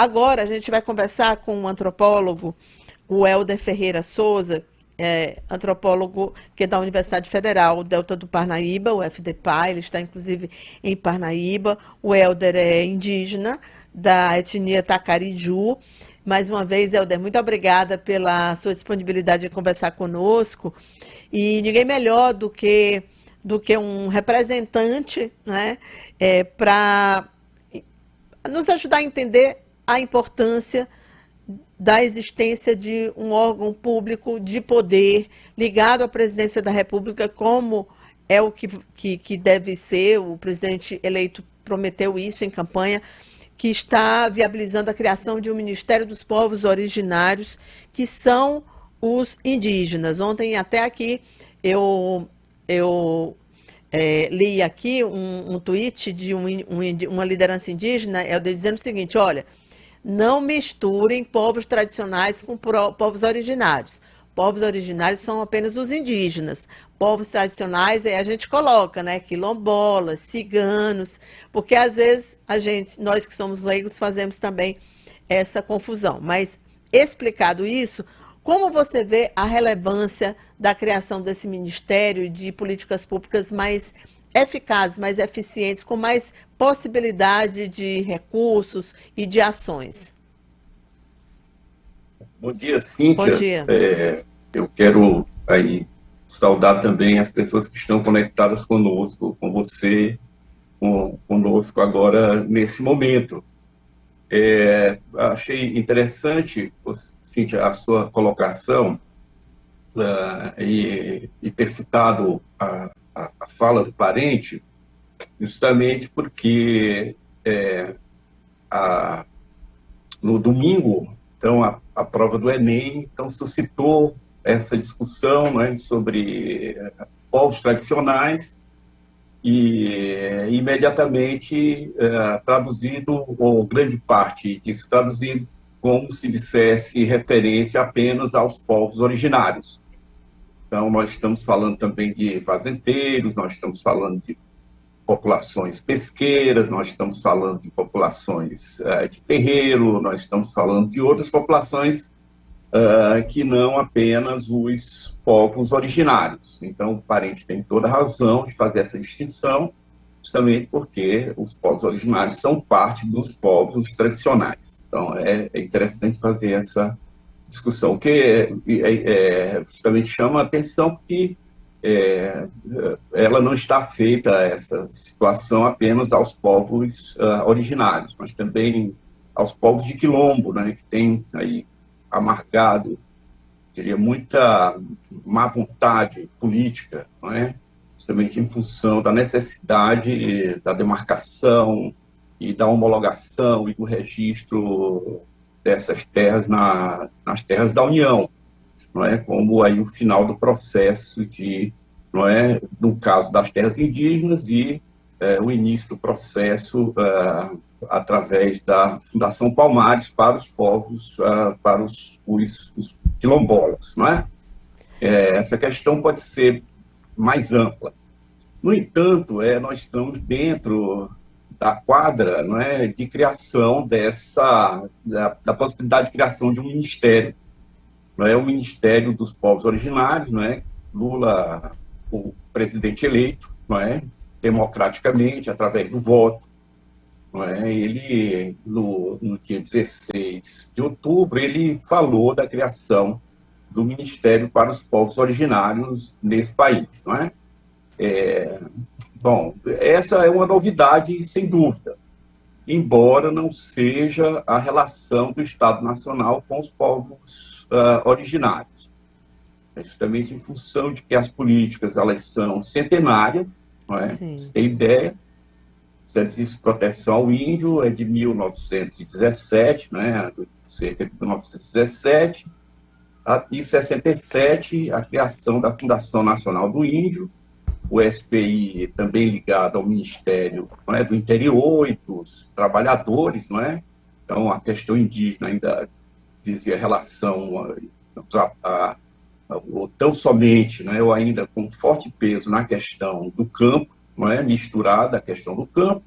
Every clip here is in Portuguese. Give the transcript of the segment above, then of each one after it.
Agora a gente vai conversar com um antropólogo, o Helder Ferreira Souza, antropólogo que é da Universidade Federal Delta do Parnaíba, o FDPA, ele está inclusive em Parnaíba. O Helder é indígena da etnia Tacariju. Mais uma vez, Helder, muito obrigada pela sua disponibilidade de conversar conosco. E ninguém melhor do que um representante, né, para nos ajudar a entender a importância da existência de um órgão público de poder ligado à presidência da República, como é o que deve ser. O presidente eleito prometeu isso em campanha, que está viabilizando a criação de um Ministério dos Povos Originários, que são os indígenas. Ontem até aqui eu li aqui um tweet de uma liderança indígena, dizendo o seguinte: olha, não misturem povos tradicionais com povos originários. Povos originários são apenas os indígenas. Povos tradicionais, aí a gente coloca, né, quilombolas, ciganos, porque às vezes nós que somos leigos, fazemos também essa confusão. Mas, explicado isso, como você vê a relevância da criação desse Ministério de Políticas Públicas mais eficazes, mais eficientes, com mais possibilidade de recursos e de ações? Bom dia, Bom Cíntia. dia. Eu quero aí saudar também as pessoas que estão conectadas conosco, com você, conosco agora nesse momento. Achei interessante, Cíntia, a sua colocação e ter citado a fala do parente, justamente porque no domingo, então, a prova do Enem, então, suscitou essa discussão, né, sobre povos tradicionais e imediatamente traduzido, ou grande parte disso traduzido, como se dissesse referência apenas aos povos originários. Então, nós estamos falando também de fazendeiros, nós estamos falando de populações pesqueiras, nós estamos falando de populações de terreiro, nós estamos falando de outras populações que não apenas os povos originários. Então, o parente tem toda a razão de fazer essa distinção, justamente porque os povos originários são parte dos povos tradicionais. Então, é interessante fazer essa discussão, que justamente chama a atenção que ela não está feita, essa situação, apenas aos povos originários, mas também aos povos de quilombo, né, que tem aí amargado, teria muita má vontade política, não é? Justamente em função da necessidade da demarcação e da homologação e do registro dessas terras nas terras da União, não é? Como aí o final do processo não é, no caso das terras indígenas, e o início do processo através da Fundação Palmares para os povos, para os quilombolas, não é? Essa questão pode ser mais ampla. No entanto, nós estamos dentro da quadra, não é, de criação da possibilidade de criação de um ministério, não é, o Ministério dos Povos Originários, não é? Lula, o presidente eleito, não é, democraticamente, através do voto, não é? Ele, no dia 16 de outubro, ele falou da criação do Ministério para os Povos Originários nesse país, não é? Bom, essa é uma novidade, sem dúvida, embora não seja a relação do Estado Nacional com os povos originários. É justamente em função de que as políticas, elas são centenárias, não é? Você tem ideia, o Serviço de Proteção ao Índio é de 1917, né? Cerca de 1917, e 67, a criação da Fundação Nacional do Índio, o SPI também ligado ao Ministério, não é, do Interior e dos Trabalhadores, não é? Então, a questão indígena ainda dizia relação ou tão somente, não é, ou ainda com forte peso na questão do campo, não é, misturada a questão do campo,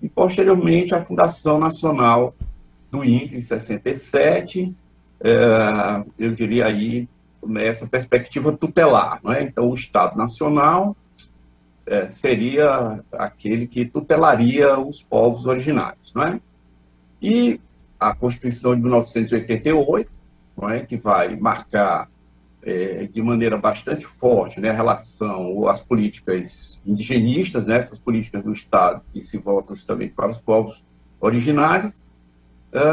e posteriormente a Fundação Nacional do índio em 67, eu diria aí, nessa perspectiva tutelar, não é? Então, o Estado Nacional seria aquele que tutelaria os povos originários, não é? E a Constituição de 1988, não é, que vai marcar de maneira bastante forte, né, a relação, as políticas indigenistas, né, essas políticas do Estado que se voltam justamente para os povos originários,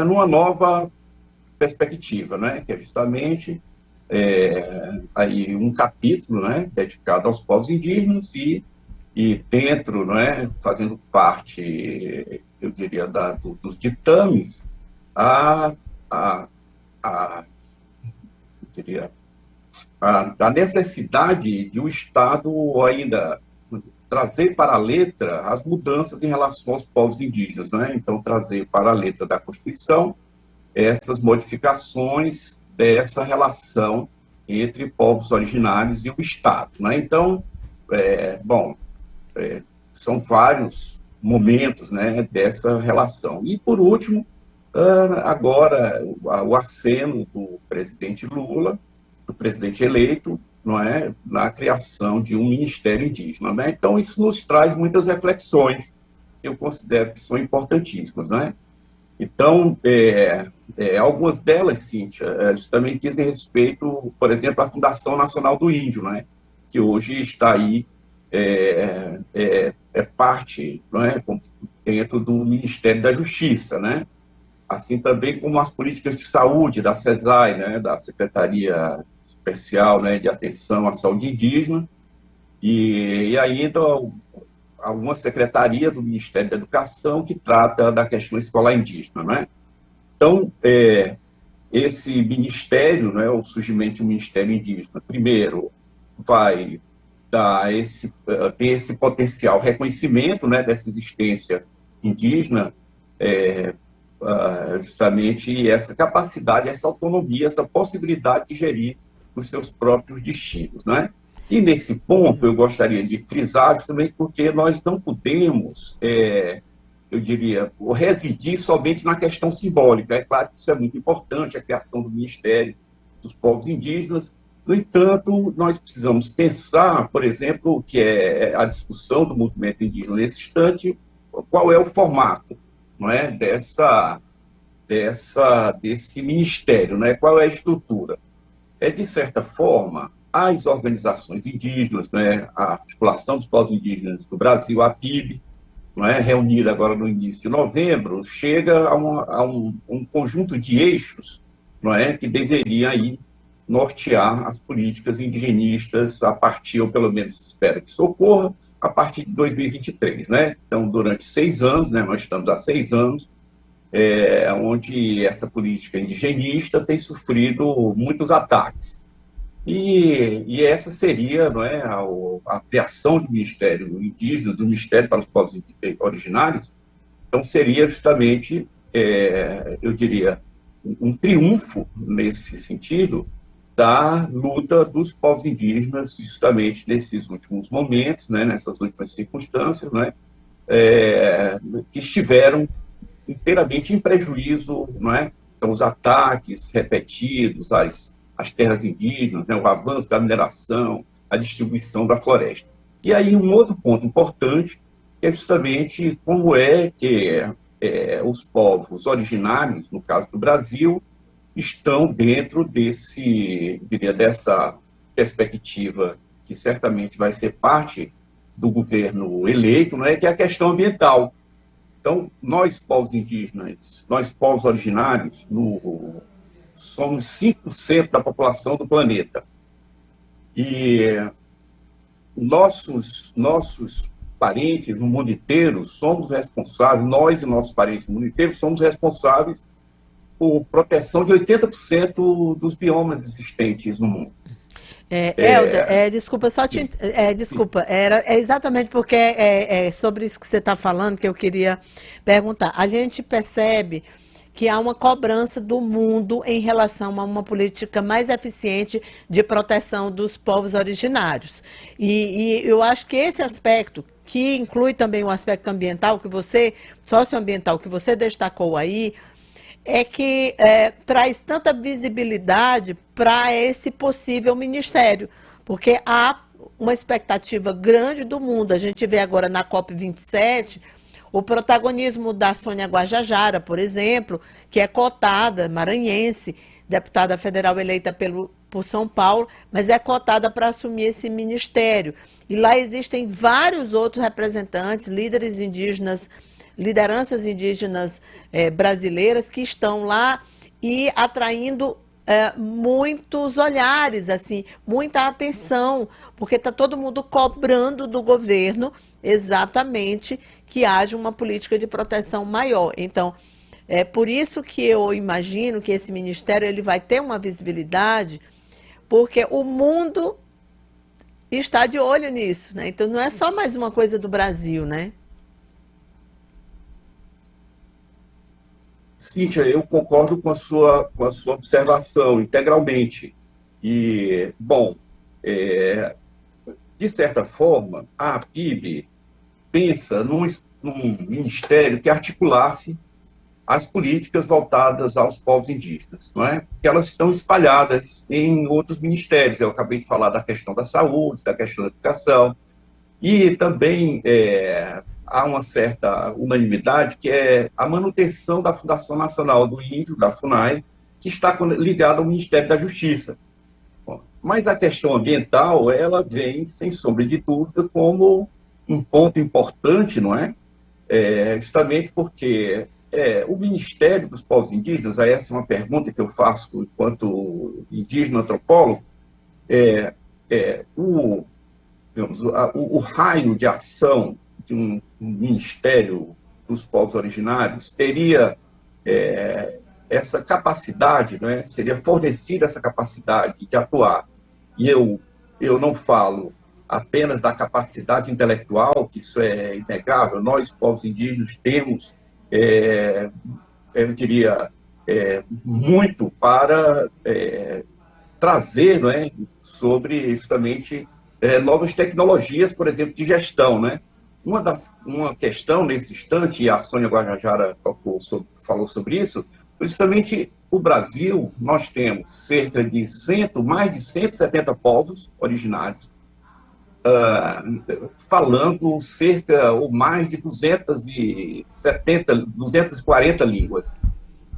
numa nova perspectiva, né, que é justamente aí um capítulo, né, dedicado aos povos indígenas e dentro, né, fazendo parte, eu diria, dos ditames, a, a, a, eu diria, a necessidade de o Estado ainda trazer para a letra as mudanças em relação aos povos indígenas, né? Então, trazer para a letra da Constituição essas modificações dessa relação entre povos originários e o Estado, né? Então, bom, são vários momentos, né, dessa relação. E, por último, agora, o aceno do presidente Lula, do presidente eleito, não é, na criação de um ministério indígena, né? Então, isso nos traz muitas reflexões, que eu considero que são importantíssimas, né? Então, algumas delas, Cíntia, justamente dizem respeito, por exemplo, à Fundação Nacional do Índio, né? Que hoje está aí, parte, não é, dentro do Ministério da Justiça, né? Assim também como as políticas de saúde da SESAI, né, da Secretaria Especial, né, de Atenção à Saúde Indígena, e ainda alguma secretaria do Ministério da Educação que trata da questão escolar indígena, né? Então, esse ministério, né, o surgimento do Ministério Indígena, primeiro, vai ter esse potencial reconhecimento, né, dessa existência indígena, justamente essa capacidade, essa autonomia, essa possibilidade de gerir os seus próprios destinos, né? E nesse ponto eu gostaria de frisar justamente porque nós não podemos, eu diria, residir somente na questão simbólica. É claro que isso é muito importante, a criação do Ministério dos Povos Indígenas. No entanto, nós precisamos pensar, por exemplo, que é a discussão do movimento indígena nesse instante, qual é o formato, não é, desse ministério, né? Qual é a estrutura? De certa forma, as organizações indígenas, né, a Articulação dos Povos Indígenas do Brasil, a PIB, não é, reunida agora no início de novembro, chega a um conjunto de eixos, não é, que deveria aí nortear as políticas indigenistas a partir, ou pelo menos se espera que socorra, a partir de 2023, né? Então, durante 6 anos, né, nós estamos há 6 anos, onde essa política indigenista tem sofrido muitos ataques. E essa seria, não é, a criação do Ministério Indígena, do Ministério para os Povos Originários, então seria justamente, eu diria, um triunfo nesse sentido da luta dos povos indígenas justamente nesses últimos momentos, né, nessas últimas circunstâncias, né, que estiveram inteiramente em prejuízo, não é? Então, os ataques repetidos às terras indígenas, né? O avanço da mineração, a distribuição da floresta. E aí um outro ponto importante é justamente como é que os povos originários, no caso do Brasil, estão dentro dessa perspectiva que certamente vai ser parte do governo eleito, não é? Que é a questão ambiental. Então, nós, povos indígenas, nós, povos originários, somos 5% da população do planeta. E nossos parentes no mundo inteiro somos responsáveis, nós e nossos parentes no mundo inteiro somos responsáveis por proteção de 80% dos biomas existentes no mundo. Helder, desculpa, desculpa, é exatamente porque é sobre isso que você está falando que eu queria perguntar. A gente percebe que há uma cobrança do mundo em relação a uma política mais eficiente de proteção dos povos originários. E eu acho que esse aspecto, que inclui também o aspecto ambiental, socioambiental, que você destacou aí, é que traz tanta visibilidade para esse possível ministério, porque há uma expectativa grande do mundo. A gente vê agora na COP27 o protagonismo da Sônia Guajajara, por exemplo, que é cotada, maranhense, deputada federal eleita por São Paulo, mas é cotada para assumir esse ministério. E lá existem vários outros representantes, líderes indígenas, lideranças indígenas brasileiras que estão lá e atraindo muitos olhares, assim, muita atenção, porque está todo mundo cobrando do governo exatamente que haja uma política de proteção maior. Então, é por isso que eu imagino que esse ministério ele vai ter uma visibilidade, porque o mundo está de olho nisso, né? Então não é só mais uma coisa do Brasil, né? Cíntia, eu concordo com a sua observação integralmente. E, bom, de certa forma, a PIB pensa num ministério que articulasse as políticas voltadas aos povos indígenas, não é? Porque elas estão espalhadas em outros ministérios. Eu acabei de falar da questão da saúde, da questão da educação, e também há uma certa unanimidade que é a manutenção da Fundação Nacional do Índio, da FUNAI, que está ligada ao Ministério da Justiça. Bom, mas a questão ambiental, ela vem, sem sombra de dúvida, como um ponto importante, não é? Justamente porque o Ministério dos Povos Indígenas, aí essa é uma pergunta que eu faço enquanto indígena antropólogo, digamos, o raio de ação de um Ministério dos Povos Originários teria essa capacidade, né, seria fornecida essa capacidade de atuar. E eu não falo apenas da capacidade intelectual, que isso é inegável, nós, povos indígenas, temos, eu diria, muito para trazer, não é, sobre justamente novas tecnologias, por exemplo, de gestão, né? Uma questão nesse instante, e a Sônia Guajajara falou sobre isso, justamente o Brasil, nós temos cerca de mais de 170 povos originários, falando cerca ou mais de 240 línguas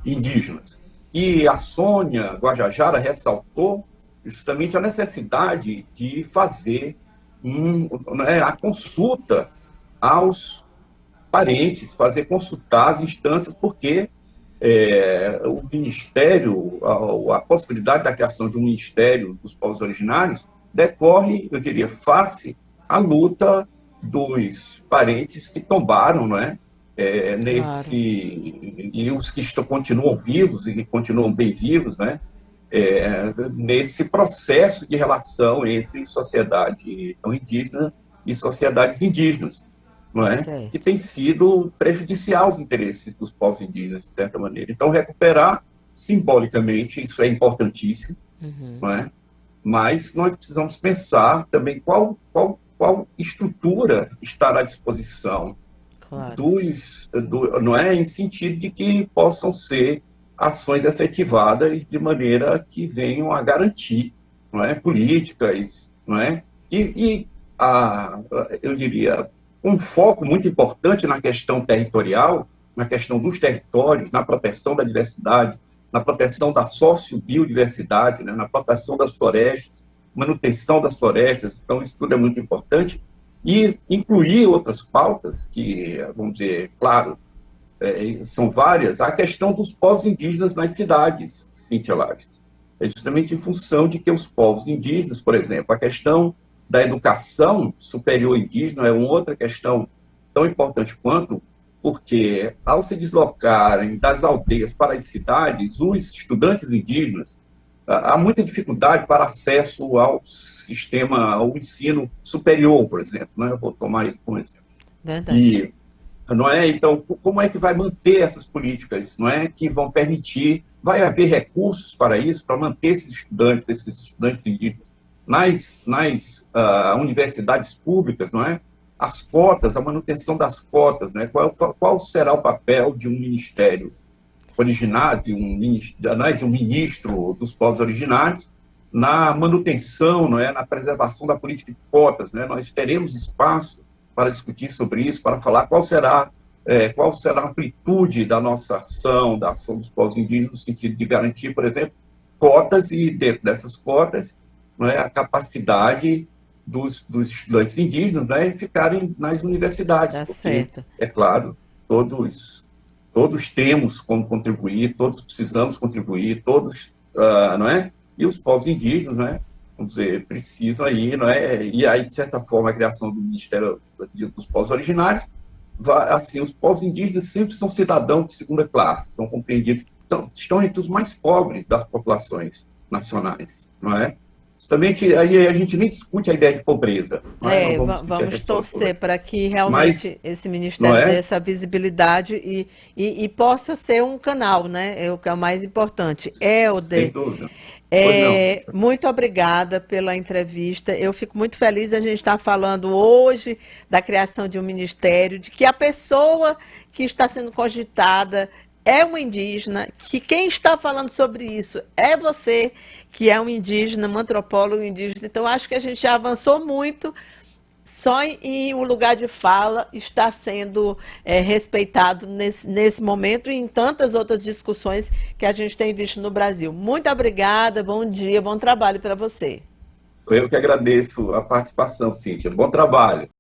indígenas. E a Sônia Guajajara ressaltou justamente a necessidade de fazer a consulta aos parentes, fazer consultar as instâncias, porque o Ministério, a possibilidade da criação de um Ministério dos Povos Originários decorre, eu diria, face à luta dos parentes que tombaram, não é? Claro. E os que continuam vivos e que continuam bem vivos, né? Nesse processo de relação entre sociedade não indígena e sociedades indígenas, não é? Que Certo. tem sido prejudicial aos interesses dos povos indígenas, de certa maneira. Então, recuperar simbolicamente, isso é importantíssimo, Uhum. não é? Mas nós precisamos pensar também qual estrutura estará à disposição Claro. não é, em sentido de que possam ser ações efetivadas de maneira que venham a garantir, não é, políticas, não é, eu diria, um foco muito importante na questão territorial, na questão dos territórios, na proteção da diversidade, na proteção da sociobiodiversidade, né, na proteção das florestas, manutenção das florestas. Então, isso tudo é muito importante. E incluir outras pautas, que, vamos dizer, claro, são várias, a questão dos povos indígenas nas cidades, Cíntia Lages. É justamente em função de que os povos indígenas, por exemplo, a questão da educação superior indígena é uma outra questão tão importante quanto, porque ao se deslocarem das aldeias para as cidades, os estudantes indígenas, há muita dificuldade para acesso ao sistema, ao ensino superior, por exemplo, né? Eu vou tomar isso como exemplo. Verdade. E, não é? Então, como é que vai manter essas políticas, não é? Que vão permitir, vai haver recursos para isso, para manter esses estudantes indígenas nas universidades públicas, não é? As cotas, a manutenção das cotas, né? Qual será o papel de um ministério originário, de um ministro dos povos originários, na manutenção, não é, na preservação da política de cotas, né? Nós teremos espaço para discutir sobre isso, para falar qual será a amplitude da nossa ação, da ação dos povos indígenas, no sentido de garantir, por exemplo, cotas e, dentro dessas cotas, não é, a capacidade dos estudantes indígenas, né, ficarem nas universidades, Tá porque, certo. é claro, todos temos como contribuir, todos precisamos contribuir, todos, não é? E os povos indígenas, né, vamos dizer, precisam aí, não é? E aí, de certa forma, a criação do Ministério dos Povos Originários, assim, os povos indígenas sempre são cidadãos de segunda classe, são compreendidos, estão entre os mais pobres das populações nacionais, não é? Justamente, aí a gente nem discute a ideia de pobreza, não é? Não vamos discutir a Vamos questão de torcer pobreza. para que Mas, realmente esse não ministério dê é? essa visibilidade e possa ser um canal, né? É o que é o mais importante. Sem Helder, dúvida. Pois não, Cíntia. muito obrigada pela entrevista. Eu fico muito feliz de a gente estar falando hoje da criação de um ministério, de que a pessoa que está sendo cogitada é um indígena, que quem está falando sobre isso é você, que é um indígena, um antropólogo indígena. Então, acho que a gente já avançou muito. Só em um lugar de fala está sendo respeitado nesse momento e em tantas outras discussões que a gente tem visto no Brasil. Muito obrigada, bom dia, bom trabalho para você. Eu que agradeço a participação, Cíntia. Bom trabalho.